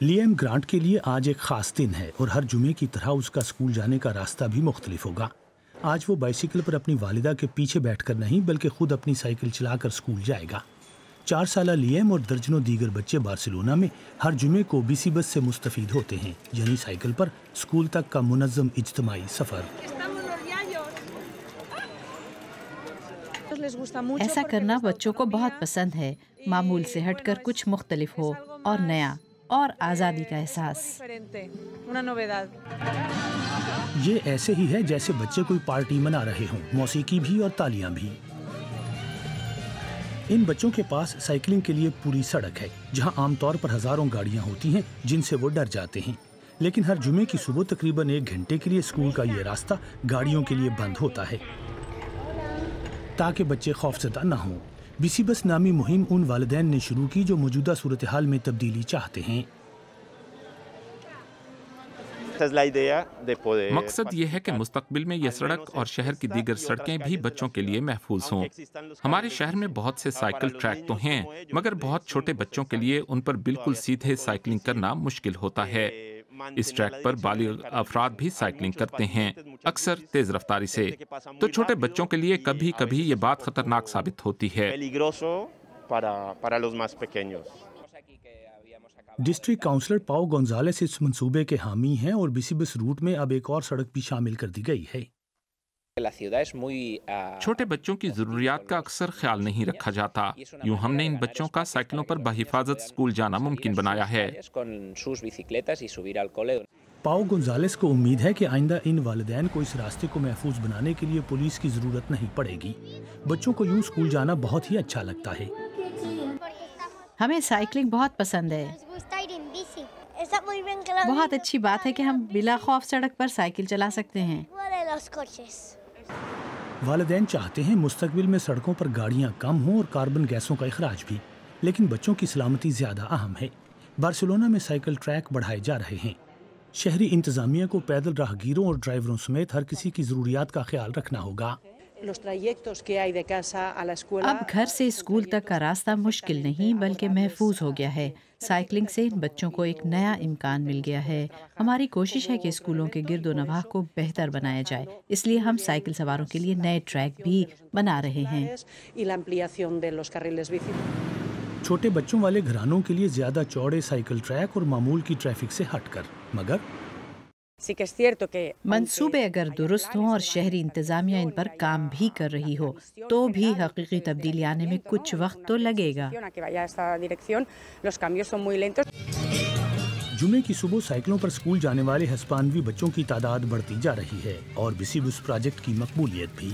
Liem grant के लिए आज एक खास दिन है और हर जुमे की तरह उसका स्कूल जाने का रास्ता भी मुख्तलिफ होगा। आज वो बाइसिकल पर अपनी वालिदा के पीछे बैठकर नहीं बल्कि खुद अपनी साइकिल चलाकर स्कूल जाएगा। 4 साल लिएम और दर्जनों दीगर बच्चे बार्सिलोना में हर जुमे को बिसी बस से मुस्तफीद होते हैं, यानी साइकिल पर स्कूल तक का मुनज़्ज़म इज्तिमाई सफ़र। ऐसा करना बच्चों को बहुत पसंद है। मामूल से हटकर कुछ मुख्तलिफ हो और नया और आज़ादी का एहसास। ये ऐसे ही है जैसे बच्चे कोई पार्टी मना रहे हों, मौसीकी भी और तालियां भी। इन बच्चों के पास साइकिलिंग के लिए पूरी सड़क है, जहां आमतौर पर हजारों गाड़ियां होती हैं जिनसे वो डर जाते हैं। लेकिन हर जुमे की सुबह तकरीबन 1 घंटे के लिए स्कूल का ये रास्ता गाड़ियों के लिए बंद होता है ताकि बच्चे खौफज़दा न हों। बिसी बस नामी मुहिम उन वालिदैन ने शुरू की जो मौजूदा सूरत हाल में तब्दीली चाहते हैं। मकसद ये है कि मुस्तकबिल में यह सड़क और शहर की दीगर सड़कें भी बच्चों के लिए महफूज हों। हमारे शहर में बहुत से साइकिल ट्रैक तो हैं, मगर बहुत छोटे बच्चों के लिए उन पर बिल्कुल सीधे साइकिलिंग करना मुश्किल होता है। इस ट्रैक पर बालिग अफराद भी साइकिलिंग करते हैं, अक्सर तेज रफ्तारी से, तो छोटे बच्चों के लिए कभी कभी ये बात खतरनाक साबित होती है। डिस्ट्रिक्ट काउंसलर पाओ गोंजालेस इस मंसूबे के हामी हैं और बिसी बस रूट में अब एक और सड़क भी शामिल कर दी गई है। छोटे बच्चों की जरूरियात का अक्सर ख्याल नहीं रखा जाता। यूं हमने इन बच्चों का साइकिलों पर बहिफाजत स्कूल जाना मुमकिन बनाया है। पाओ गोंजालेस को उम्मीद है कि आइंदा इन वालिदैन को इस रास्ते को महफूज बनाने के लिए पुलिस की जरूरत नहीं पड़ेगी। बच्चों को यूं स्कूल जाना बहुत ही अच्छा लगता है। हमें साइकिलिंग बहुत पसंद है। बहुत अच्छी बात है कि हम बिला खौफ सड़क पर साइकिल चला सकते हैं। वालिदैन चाहते हैं मुस्तकबिल में सड़कों पर गाड़ियां कम हों और कार्बन गैसों का इखराज भी, लेकिन बच्चों की सलामती ज्यादा अहम है। बार्सिलोना में साइकिल ट्रैक बढ़ाए जा रहे हैं। शहरी इंतजामिया को पैदल राहगीरों और ड्राइवरों समेत हर किसी की जरूरियात का ख्याल रखना होगा। अब घर से स्कूल तक का रास्ता मुश्किल नहीं बल्कि महफूज हो गया है। साइकिलिंग से इन बच्चों को एक नया इम्कान मिल गया है। हमारी कोशिश है कि स्कूलों के गिरदो नवाह को बेहतर बनाया जाए, इसलिए हम साइकिल सवारों के लिए नए ट्रैक भी बना रहे हैं। छोटे बच्चों वाले घरानों के लिए ज्यादा चौड़े साइकिल ट्रैक और मामूल की ट्रैफिक से हटकर, मगर मंसूबे अगर दुरुस्त हों और शहरी इंतजामिया इन पर काम भी कर रही हो तो भी हकीकी तब्दीली आने में कुछ वक्त तो लगेगा। जुमे की सुबह साइकिलों पर स्कूल जाने वाले हिस्पानवी बच्चों की तादाद बढ़ती जा रही है और बिसी बस प्रोजेक्ट की मकबूलियत भी।